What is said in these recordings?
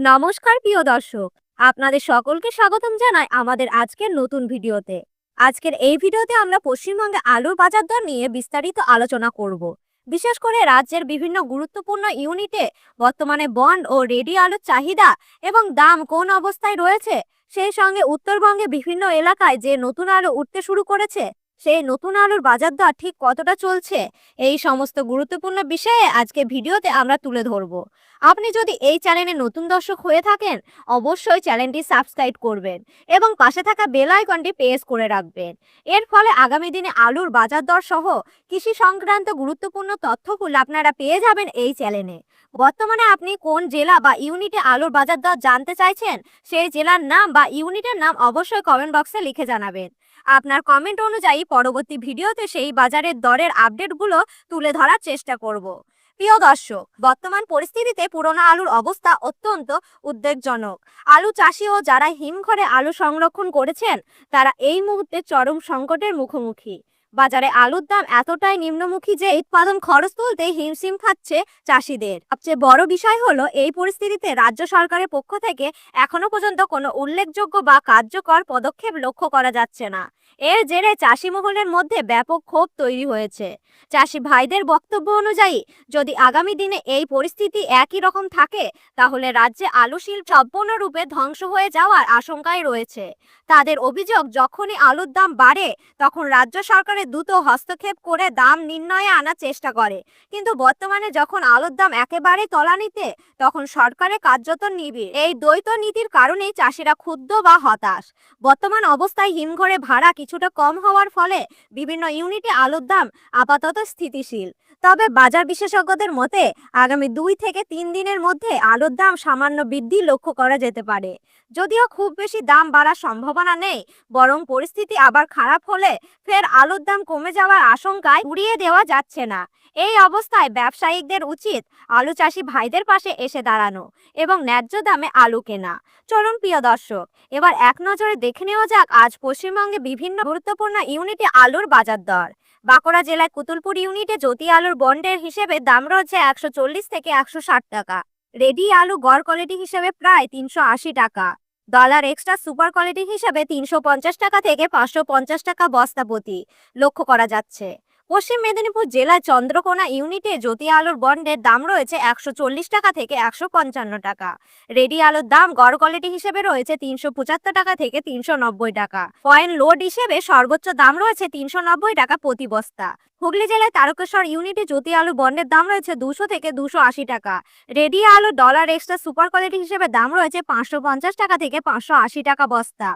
নমস্কার প্রিয় দর্শক, আপনাদের সকলকে স্বাগতম জানাই আমাদের আজকের নতুন ভিডিওতে। আজকের এই ভিডিওতে আমরা পশ্চিমবঙ্গে আলুর বাজার দর নিয়ে বিস্তারিত আলোচনা করব। বিশেষ করে রাজ্যের বিভিন্ন গুরুত্বপূর্ণ ইউনিটে বর্তমানে বন্ড ও রেডি আলুর চাহিদা এবং দাম কোন অবস্থায় রয়েছে, সেই সঙ্গে উত্তরবঙ্গে বিভিন্ন এলাকায় যে নতুন আলু উঠতে শুরু করেছে সেই নতুন আলুর বাজার দর ঠিক কতটা চলছে, এই সমস্ত গুরুত্বপূর্ণ বিষয়ে আজকে ভিডিওতে আমরা তুলে ধরব। আপনি যদি এই চ্যানেলে নতুন দর্শক হয়ে থাকেন, অবশ্যই চ্যানেলটি সাবস্ক্রাইব করবেন এবং পাশে থাকা বেল আইকনটি প্রেস করে রাখবেন। এর ফলে আগামী দিনে আলুর বাজার দর সহ কৃষি সংক্রান্ত গুরুত্বপূর্ণ তথ্যগুলো আপনারা পেয়ে যাবেন এই চ্যানেলে। বর্তমানে আপনি কোন জেলা বা ইউনিটে আলুর বাজার দর জানতে চাইছেন, সেই জেলার নাম বা ইউনিটের নাম অবশ্যই কমেন্ট বক্সে লিখে জানাবেন। আপনার কমেন্ট অনুযায়ী পরবর্তী ভিডিওতে সেই বাজারের দরের আপডেটগুলো তুলে ধরার চেষ্টা করব। প্রিয় দর্শক, বর্তমান পরিস্থিতিতে পুরনো আলুর অবস্থা অত্যন্ত উদ্বেগজনক। আলু চাষি ও যারা হিমঘরে আলু সংরক্ষণ করেছেন তারা এই মুহূর্তে চরম সংকটের মুখোমুখি। বাজারে আলুর দাম এতটাই নিম্নমুখী যে উৎপাদন খরচ তুলতে হিমশিম খাচ্ছে চাষিদের। সবচেয়ে বড় বিষয় হলো, এই পরিস্থিতিতে রাজ্য সরকারের পক্ষ থেকে এখনো পর্যন্ত কোনো উল্লেখযোগ্য বা কার্যকর পদক্ষেপ লক্ষ্য করা যাচ্ছে না। এর জেরে চাষি মহলের মধ্যে ব্যাপক ক্ষোভ তৈরি হয়েছে। চাষি ভাইদের বক্তব্য অনুযায়ী, যদি আগামী দিনে এই পরিস্থিতি একই রকম থাকে তাহলে রাজ্যে আলু শিল্প সম্পূর্ণরূপে ধ্বংস হয়ে যাওয়ার আশঙ্কায় রয়েছে। তাদের অভিযোগ, যখনই আলুর দাম বাড়ে তখন রাজ্য সরকারের দ্রুত হস্তক্ষেপ করে দাম নির্ণয়ে আনার চেষ্টা করে, কিন্তু বর্তমানে যখন আলুর দাম একেবারে তলানিতে তখন সরকারের কার্যত নিবিড়। এই দ্বৈত নীতির কারণেই চাষিরা ক্ষুব্ধ বা হতাশ। বর্তমান অবস্থায় হিমঘরে ভাড়া কিছুটা কম হওয়ার ফলে বিভিন্ন ইউনিটে আলুর দাম আপাতত স্থিতিশীল। তবে বাজার বিশেষজ্ঞদের মতে আগামী 2 থেকে 3 দিনের মধ্যে আলুর দাম সামান্য বৃদ্ধি লক্ষ্য করা যেতে পারে। যদিও খুব বেশি দাম বাড়ার সম্ভাবনা নেই, বরং পরিস্থিতি আবার খারাপ হলে ফের আলুর দাম কমে যাওয়ার আশঙ্কায় উড়িয়ে দেওয়া যাচ্ছে না। এই অবস্থায় ব্যবসায়িকদের উচিত আলু চাষি ভাইদের পাশে এসে দাঁড়ানো এবং ন্যায্য দামে আলু কেনা। চলুন প্রিয় দর্শক, এবার এক নজরে দেখে নেওয়া যাক আজ পশ্চিমবঙ্গে বিভিন্ন গুরুত্বপূর্ণ ইউনিটে আলুর বাজার দর। বাঁকুড়া জেলায় কুতুলপুর ইউনিটে জ্যোতি আলুর বন্ডের হিসেবে দাম রয়েছে 140 থেকে 160 টাকা। রেডি আলু গড় কোয়ালিটি হিসেবে প্রায় 380 টাকা। ডলার এক্সট্রা সুপার কোয়ালিটি হিসেবে 350 টাকা থেকে 550 টাকা বস্তা প্রতি লক্ষ্য করা যাচ্ছে। পশ্চিম মেদিনীপুর জেলায় চন্দ্রকোনা ইউনিটে জ্যোতি আলুর বন্ডের দাম রয়েছে 140 টাকা থেকে 155 টাকা। রেডি আলুর দাম গড় কোয়ালিটি হিসেবে রয়েছে 375 টাকা থেকে 390 টাকা। পয়েন্ট লোড হিসেবে সর্বোচ্চ দাম রয়েছে 390 টাকা প্রতি বস্তা। হুগলি জেলায় তারকেশ্বর ইউনিটে জ্যোতি আলু বন্ডের দাম রয়েছে 200 থেকে 280 টাকা। রেডি আলু ডলার এক্সট্রা সুপার কোয়ালিটি হিসেবে দাম রয়েছে 550 টাকা থেকে 580 টাকা বস্তা।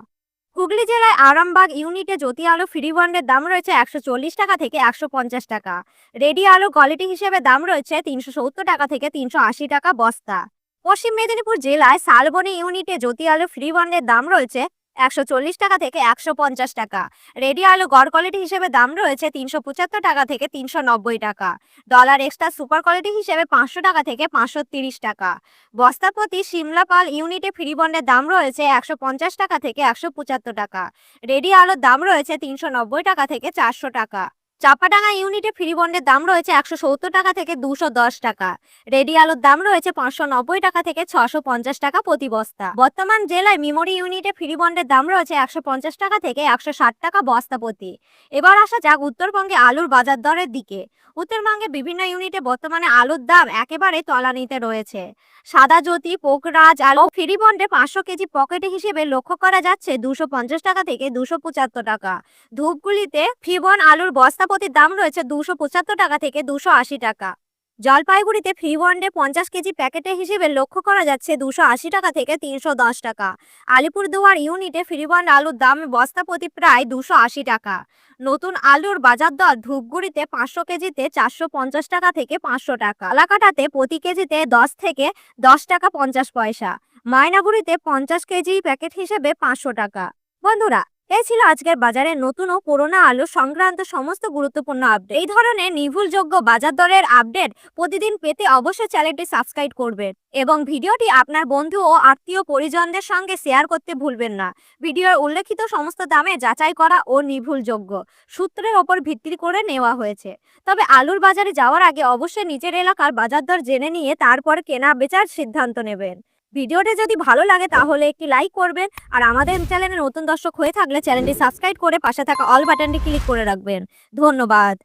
হুগলি জেলায় আরামবাগ ইউনিটে জ্যোতি আলু ফ্রি বন্ডের দাম রয়েছে 140 টাকা থেকে 150 টাকা। রেডি আলু কোয়ালিটি হিসেবে দাম রয়েছে 370 টাকা থেকে 380 টাকা বস্তা। পশ্চিম মেদিনীপুর জেলায় শালবনী ইউনিটে জ্যোতি আলু ফ্রি বন্ডের দাম রয়েছে 140 টাকা থেকে 150 টাকা। রেডি আলু গড় কোয়ালিটি হিসেবে দাম রয়েছে 375 টাকা থেকে 390 টাকা। ডলার এক্সট্রা সুপার কোয়ালিটি হিসেবে 500 টাকা থেকে 530 টাকা। বস্তা প্রতি সিমলাপাল ইউনিটে ফ্রি বন্ডের দাম রয়েছে 150 টাকা থেকে 175 টাকা। রেডি আলুর দাম রয়েছে 390 টাকা থেকে 400 টাকা। চাপাডাঙ্গা ইউনিটে ফ্রি বন্ডের দাম রয়েছে 170 টাকা থেকে 210 টাকা। রেডি আলুর দাম রয়েছে 590 টাকা থেকে 650 টাকা প্রতি বস্তা। বর্তমান জেলায় মেমোরি ইউনিটে ফ্রি বন্ডের দাম রয়েছে 150 টাকা থেকে 160 টাকা বস্তা প্রতি। এবার আসা যাক উত্তরবঙ্গে আলুর বাজার দরের দিকে। উত্তরবঙ্গে বিভিন্ন ইউনিটে বর্তমানে আলুর দাম একেবারে তলানিতে রয়েছে। সাদা জ্যোতি, পোকরাজ আলু ফ্রি বন্ডে 500 কেজি পকেটে হিসেবে লক্ষ্য করা যাচ্ছে 250 টাকা থেকে 275 টাকা। ধূপগুলিতে ফ্রিবন আলুর বস্তা প্রতি দাম রয়েছে 275 টাকা থেকে 280 টাকা। জলপাইগুড়িতে ফ্রি বন্ডে 50 কেজি প্যাকেটে হিসেবে লক্ষ্য করা যাচ্ছে 280 টাকা থেকে 310 টাকা। আলিপুরদুয়ার ইউনিটে ফ্রি বন্ড আলুর দাম বস্তা প্রতি প্রায় 280 টাকা। নতুন আলুর বাজার দর ধূপগুড়িতে 500 কেজিতে 450 টাকা থেকে 500 টাকা। কালাকাটাতে প্রতি কেজিতে 10 থেকে 10 টাকা 50 পয়সা। মায়নাগুড়িতে 50 কেজি প্যাকেট হিসেবে 500 টাকা। বন্ধুরা, এই ছিল আজকের বাজারের নতুন ও পুরোনো আলু সংক্রান্ত সমস্ত গুরুত্বপূর্ণ আপডেট। এই ধরনের নির্ভুলযোগ্য বাজার দরের আপডেট প্রতিদিন পেতে অবশ্যই চ্যানেলটি সাবস্ক্রাইব করবেন এবং ভিডিওটি আপনার বন্ধু ও আত্মীয় পরিজনদের সঙ্গে শেয়ার করতে ভুলবেন না। ভিডিওর উল্লেখিত সমস্ত দামে যাচাই করা ও নির্ভুলযোগ্য সূত্রের ওপর ভিত্তি করে নেওয়া হয়েছে। তবে আলুর বাজারে যাওয়ার আগে অবশ্যই নিজের এলাকার বাজার দর জেনে নিয়ে তারপর কেনা বেচার সিদ্ধান্ত নেবেন। ভিডিওটা যদি ভালো লাগে তাহলে একটি লাইক করবেন আর আমাদের চ্যানেলে নতুন দর্শক হয়ে থাকলে চ্যানেলটি সাবস্ক্রাইব করে পাশে থাকা অল বাটনটি ক্লিক করে রাখবেন। ধন্যবাদ।